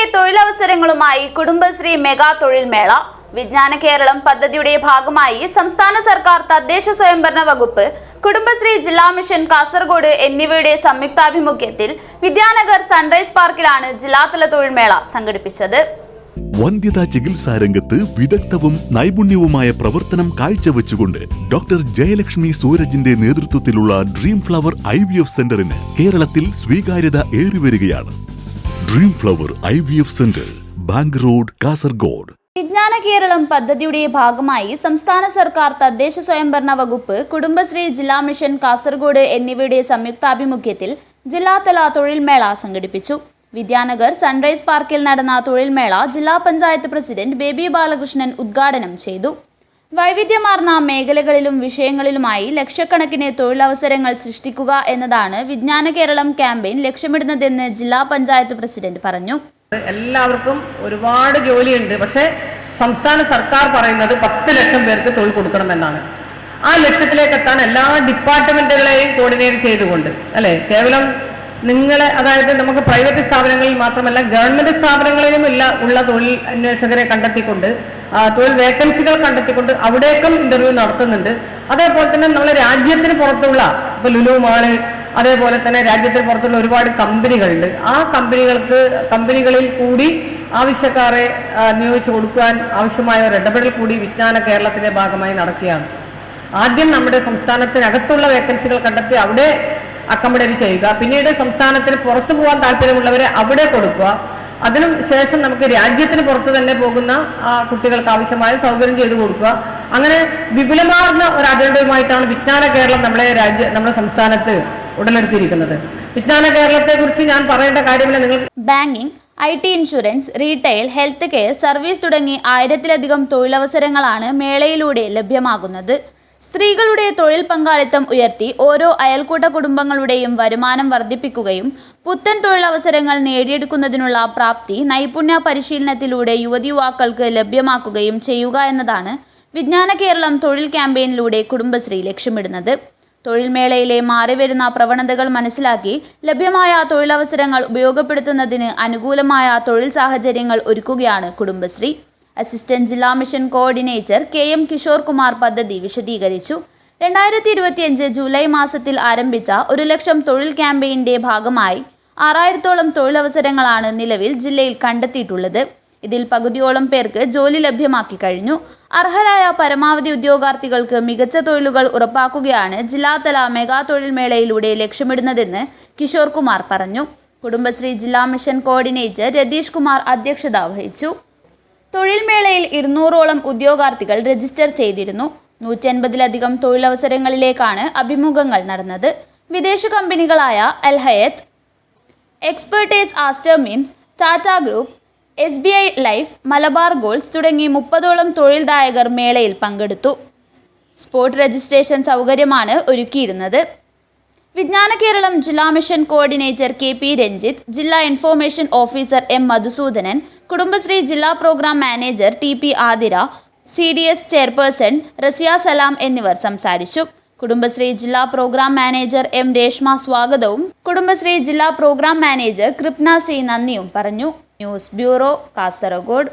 സ്ത്രീകളുടെ തൊഴിലവസരങ്ങളുമായി കുടുംബശ്രീ മെഗാ തൊഴിൽ മേള. വിജ്ഞാന കേരളം പദ്ധതിയുടെ ഭാഗമായി സംസ്ഥാന സർക്കാർ, തദ്ദേശ സ്വയംഭരണ വകുപ്പ്, കുടുംബശ്രീ ജില്ലാ മിഷൻ കാസർഗോഡ് എന്നിവയുടെ സംയുക്താഭിമുഖ്യത്തിൽ വിദ്യാനഗർ സൺറൈസ് പാർക്കിലാണ് ജില്ലാതല തൊഴിൽ മേള സംഘടിപ്പിച്ചത്. വന്ധ്യതാ ചികിത്സാ രംഗത്ത് വിദഗ്ധവും നൈപുണ്യവുമായ പ്രവർത്തനം കാഴ്ചവെച്ചുകൊണ്ട് ഡോക്ടർ ജയലക്ഷ്മി സൂരജിന്റെ നേതൃത്വത്തിലുള്ള ഡ്രീം ഫ്ലവർ IVF സെന്ററിന് കേരളത്തിൽ സ്വീകാര്യത ഏറിവരികയാണ്. Dream flower IVF centre, bank road, Kasaragod. Vijnana Keralam പദ്ധതിയുടെ ഭാഗമായി സംസ്ഥാന സർക്കാർ, തദ്ദേശ സ്വയംഭരണ വകുപ്പ്, കുടുംബശ്രീ ജില്ലാ മിഷൻ കാസർഗോഡ് എന്നിവയുടെ സംയുക്താഭിമുഖ്യത്തിൽ ജില്ലാതല തൊഴിൽ മേള സംഘടിപ്പിച്ചു. വിദ്യാനഗർ സൺറൈസ് പാർക്കിൽ നടന്ന തൊഴിൽ മേള ജില്ലാ പഞ്ചായത്ത് പ്രസിഡന്റ് ബേബി ബാലകൃഷ്ണൻ ഉദ്ഘാടനം ചെയ്തു. വൈവിധ്യമാർന്ന മേഖലകളിലും വിഷയങ്ങളിലുമായി ലക്ഷക്കണക്കിന് തൊഴിലവസരങ്ങൾ സൃഷ്ടിക്കുക എന്നതാണ് വിജ്ഞാന കേരളം ക്യാമ്പയിൻ ലക്ഷ്യമിടുന്നതെന്ന് ജില്ലാ പഞ്ചായത്ത് പ്രസിഡന്റ് പറഞ്ഞു. എല്ലാവർക്കും ഒരുപാട് ജോലിയുണ്ട്, പക്ഷേ സംസ്ഥാന സർക്കാർ പറയുന്നത് 10 ലക്ഷം പേർക്ക് തൊഴിൽ കൊടുക്കണമെന്നാണ്. ആ ലക്ഷ്യത്തിലേക്ക് എത്താൻ എല്ലാ ഡിപ്പാർട്ട്മെന്റുകളെയും കോർഡിനേറ്റ് ചെയ്തുകൊണ്ട്, അല്ലെ, കേവലം നിങ്ങളെ, അതായത് നമുക്ക് പ്രൈവറ്റ് സ്ഥാപനങ്ങളിൽ മാത്രമല്ല ഗവൺമെന്റ് സ്ഥാപനങ്ങളിലും ഉള്ള തൊഴിൽ അന്വേഷകരെ കണ്ടെത്തിക്കൊണ്ട്, തൊഴിൽ വേക്കൻസികൾ കണ്ടെത്തിക്കൊണ്ട് അവിടേക്കും ഇന്റർവ്യൂ നടത്തുന്നുണ്ട്. അതേപോലെ തന്നെ നമ്മളെ രാജ്യത്തിന് പുറത്തുള്ള ഇപ്പൊ ലുലു മാള്, അതേപോലെ തന്നെ രാജ്യത്തിന് പുറത്തുള്ള ഒരുപാട് കമ്പനികളുണ്ട്. ആ കമ്പനികളിൽ കൂടി ആവശ്യക്കാരെ നിയോഗിച്ചു കൊടുക്കാൻ ആവശ്യമായ ഒരു ഇടപെടൽ കൂടി വിജ്ഞാന കേരളത്തിന്റെ ഭാഗമായി നടക്കുകയാണ്. ആദ്യം നമ്മുടെ സംസ്ഥാനത്തിനകത്തുള്ള വേക്കൻസികൾ കണ്ടെത്തി അവിടെ അക്കോമഡേറ്റ് ചെയ്യുക, പിന്നീട് സംസ്ഥാനത്തിന് പുറത്തു പോകാൻ താല്പര്യമുള്ളവരെ അവിടെ കൊടുക്കുക. അതിനു ശേഷം നമുക്ക് രാജ്യത്തിന് പുറത്ത് തന്നെ പോകുന്ന കുട്ടികൾക്ക് ആവശ്യമായ സൗകര്യം ചെയ്തു കൊടുക്കുക. അങ്ങനെ വിപുലമാർന്ന ഒരു അജണ്ടയുമായിട്ടാണ് വിജ്ഞാന കേരളം നമ്മുടെ സംസ്ഥാനത്ത് ഉടലെടുത്തിരിക്കുന്നത്. വിജ്ഞാന കേരളത്തെ കുറിച്ച് ഞാൻ പറയേണ്ട കാര്യമില്ല. നിങ്ങൾ banking, IT insurance, retail, health care, service തുടങ്ങി 1000-ലധികം തൊഴിലവസരങ്ങളാണ് മേളയിലൂടെ ലഭ്യമാകുന്നത്. സ്ത്രീകളുടെ തൊഴിൽ പങ്കാളിത്തം ഉയർത്തി ഓരോ അയൽക്കൂട്ട കുടുംബങ്ങളുടെയും വരുമാനം വർദ്ധിപ്പിക്കുകയും പുത്തൻ തൊഴിലവസരങ്ങൾ നേടിയെടുക്കുന്നതിനുള്ള പ്രാപ്തി നൈപുണ്യ പരിശീലനത്തിലൂടെ യുവതിയുവാക്കൾക്ക് ലഭ്യമാക്കുകയും ചെയ്യുക എന്നതാണ് വിജ്ഞാന കേരളം തൊഴിൽ ക്യാമ്പയിനിലൂടെ കുടുംബശ്രീ ലക്ഷ്യമിടുന്നത്. തൊഴിൽ മേളയിലെ മാറിവരുന്ന പ്രവണതകൾ മനസ്സിലാക്കി ലഭ്യമായ തൊഴിലവസരങ്ങൾ ഉപയോഗപ്പെടുത്തുന്നതിന് അനുകൂലമായ തൊഴിൽ സാഹചര്യങ്ങൾ ഒരുക്കുകയാണ് കുടുംബശ്രീ. അസിസ്റ്റന്റ് ജില്ലാ mission coordinator KM Kishore Kumar പദ്ധതി വിശദീകരിച്ചു. 2025 ജൂലൈ മാസത്തിൽ ആരംഭിച്ച 1 ലക്ഷം തൊഴിൽ ക്യാമ്പയിന്റെ ഭാഗമായി 6000-ഓളം തൊഴിലവസരങ്ങളാണ് നിലവിൽ ജില്ലയിൽ കണ്ടെത്തിയിട്ടുള്ളത്. ഇതിൽ പകുതിയോളം പേർക്ക് ജോലി ലഭ്യമാക്കി കഴിഞ്ഞു. അർഹരായ പരമാവധി ഉദ്യോഗാർത്ഥികൾക്ക് മികച്ച തൊഴിലുകൾ ഉറപ്പാക്കുകയാണ് ജില്ലാതല മെഗാ തൊഴിൽ മേളയിലൂടെ ലക്ഷ്യമിടുന്നതെന്ന് കിഷോർ കുമാർ പറഞ്ഞു. കുടുംബശ്രീ ജില്ലാ മിഷൻ കോർഡിനേറ്റർ രതീഷ് കുമാർ അധ്യക്ഷത വഹിച്ചു. തൊഴിൽ മേളയിൽ 200-ഓളം ഉദ്യോഗാർത്ഥികൾ രജിസ്റ്റർ ചെയ്തിരുന്നു. 150-ലധികം തൊഴിലവസരങ്ങളിലേക്കാണ് അഭിമുഖങ്ങൾ നടന്നത്. വിദേശ കമ്പനികളായ Al Hayat, Expertise, Aster MIMS, Tata group, SBI life, Malabar golds തുടങ്ങി 30-ഓളം തൊഴിൽദായകർ മേളയിൽ പങ്കെടുത്തു. സ്പോട്ട് രജിസ്ട്രേഷൻ സൗകര്യമാണ് ഒരുക്കിയിരുന്നത്. വിജ്ഞാന കേരളം ജില്ലാ മിഷൻ കോർഡിനേറ്റർ KP രഞ്ജിത്ത്, ജില്ലാ information officer M Madhusoodanan, Kudumbashree ജില്ലാ programme manager TP Athira, CDS chairperson Raziya Salam എന്നിവർ സംസാരിച്ചു. കുടുംബശ്രീ ജില്ലാ പ്രോഗ്രാം മാനേജർ M രേഷ്മ സ്വാഗതവും കുടുംബശ്രീ ജില്ലാ പ്രോഗ്രാം മാനേജർ കൃപ്ന C നന്ദിയും പറഞ്ഞു. News bureau, Kasaragod.